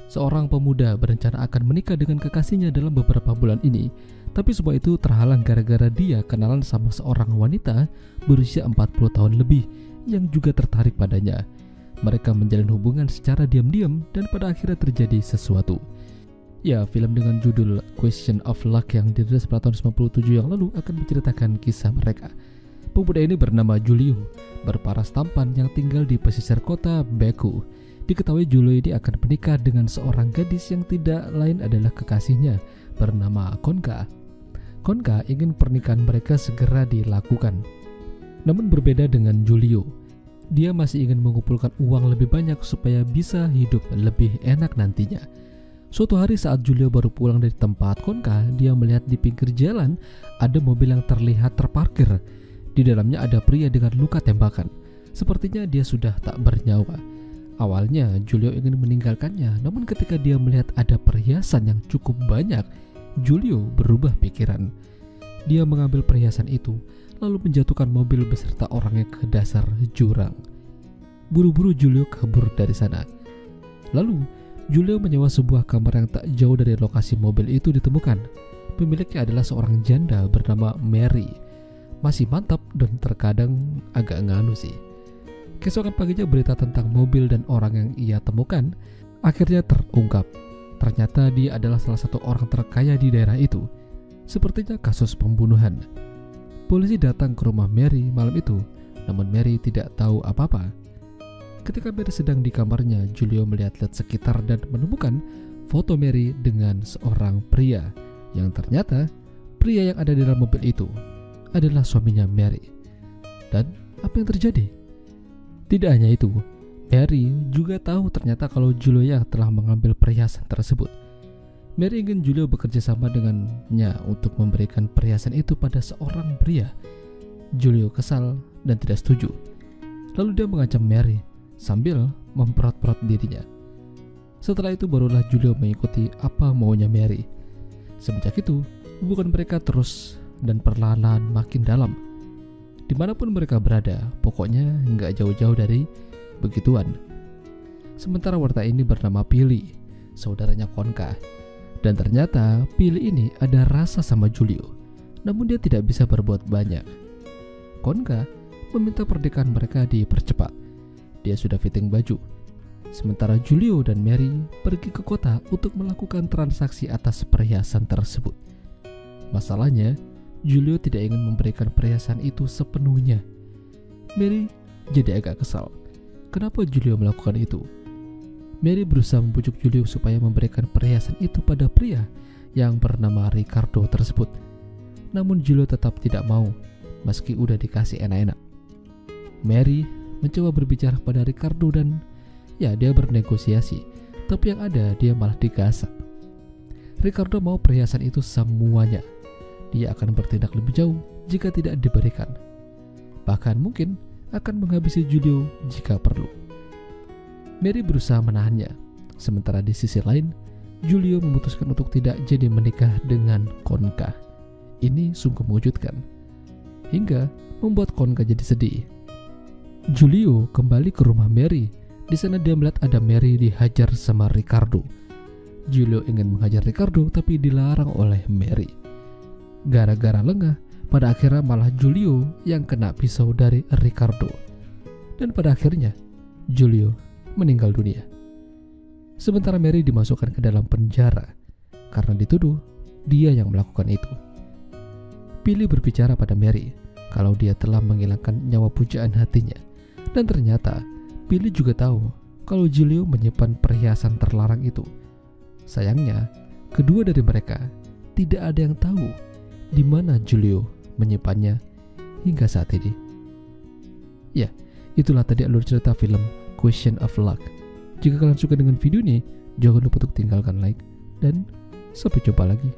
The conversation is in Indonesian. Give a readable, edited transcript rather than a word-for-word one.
Seorang pemuda berencana akan menikah dengan kekasihnya dalam beberapa bulan ini, tapi semua itu terhalang gara-gara dia kenalan sama seorang wanita berusia 40 tahun lebih yang juga tertarik padanya. Mereka menjalin hubungan secara diam-diam dan pada akhirnya terjadi sesuatu. Ya, film dengan judul Question of Luck yang dirilis pada tahun 97 yang lalu akan menceritakan kisah mereka. Pemuda ini bernama Julio, berparas tampan yang tinggal di pesisir kota Baku. Diketahui Julio ini akan menikah dengan seorang gadis yang tidak lain adalah kekasihnya bernama Konka. Konka ingin pernikahan mereka segera dilakukan. Namun berbeda dengan Julio, dia masih ingin mengumpulkan uang lebih banyak supaya bisa hidup lebih enak nantinya. Suatu hari saat Julio baru pulang dari tempat Konka, dia melihat di pinggir jalan ada mobil yang terlihat terparkir. Di dalamnya ada pria dengan luka tembakan. Sepertinya dia sudah tak bernyawa. Awalnya Julio ingin meninggalkannya, namun ketika dia melihat ada perhiasan yang cukup banyak, Julio berubah pikiran. Dia mengambil perhiasan itu, lalu menjatuhkan mobil beserta orangnya ke dasar jurang. Buru-buru Julio kabur dari sana. Lalu Julio menyewa sebuah kamar yang tak jauh dari lokasi mobil itu ditemukan. Pemiliknya adalah seorang janda bernama Mary. Masih mantap dan terkadang agak nganu sih. Keesokan paginya berita tentang mobil dan orang yang ia temukan akhirnya terungkap. Ternyata dia adalah salah satu orang terkaya di daerah itu. Sepertinya kasus pembunuhan. Polisi datang ke rumah Mary malam itu, namun Mary tidak tahu apa-apa. Ketika Mary sedang di kamarnya, Julio melihat-lihat sekitar dan menemukan foto Mary dengan seorang pria yang ternyata pria yang ada di dalam mobil itu adalah suaminya Mary. Dan apa yang terjadi? Tidak hanya itu, Mary juga tahu ternyata kalau Julio yang telah mengambil perhiasan tersebut. Mary ingin Julio bekerja sama dengannya untuk memberikan perhiasan itu pada seorang pria. Julio kesal dan tidak setuju. Lalu dia mengancam Mary sambil memperot-perot dirinya. Setelah itu barulah Julio mengikuti apa maunya Mary. Semenjak itu, hubungan mereka terus dan perlahan-lahan makin dalam. Dimanapun mereka berada, pokoknya nggak jauh-jauh dari begituan. Sementara wanita ini bernama Pili, saudaranya Konka. Dan ternyata Pili ini ada rasa sama Julio, namun dia tidak bisa berbuat banyak. Konka meminta pernikahan mereka dipercepat. Dia sudah fitting baju. Sementara Julio dan Mary pergi ke kota untuk melakukan transaksi atas perhiasan tersebut. Masalahnya, Julio tidak ingin memberikan perhiasan itu sepenuhnya. Mary jadi agak kesal. Kenapa Julio melakukan itu? Mary berusaha membujuk Julio supaya memberikan perhiasan itu pada pria yang bernama Ricardo tersebut. Namun Julio tetap tidak mau, meski udah dikasih enak-enak. Mary mencoba berbicara pada Ricardo dan ya dia bernegosiasi, tapi yang ada dia malah digasak. Ricardo mau perhiasan itu semuanya. Dia akan bertindak lebih jauh jika tidak diberikan. Bahkan mungkin akan menghabisi Julio jika perlu. Mary berusaha menahannya. Sementara di sisi lain, Julio memutuskan untuk tidak jadi menikah dengan Konka. Ini sungguh mengejutkan, hingga membuat Konka jadi sedih. Julio kembali ke rumah Mary. Di sana dia melihat ada Mary dihajar sama Ricardo. Julio ingin menghajar Ricardo tapi dilarang oleh Mary. Gara-gara lengah, pada akhirnya malah Julio yang kena pisau dari Ricardo. Dan pada akhirnya, Julio meninggal dunia. Sementara Mary dimasukkan ke dalam penjara karena dituduh dia yang melakukan itu. Pili berbicara pada Mary kalau dia telah menghilangkan nyawa pujaan hatinya. Dan ternyata, Pili juga tahu kalau Julio menyimpan perhiasan terlarang itu. Sayangnya, kedua dari mereka tidak ada yang tahu di mana Julio menyimpannya hingga saat ini. Ya, itulah tadi alur cerita film Question of Luck. Jika kalian suka dengan video ini, jangan lupa untuk tinggalkan like dan sampai jumpa lagi.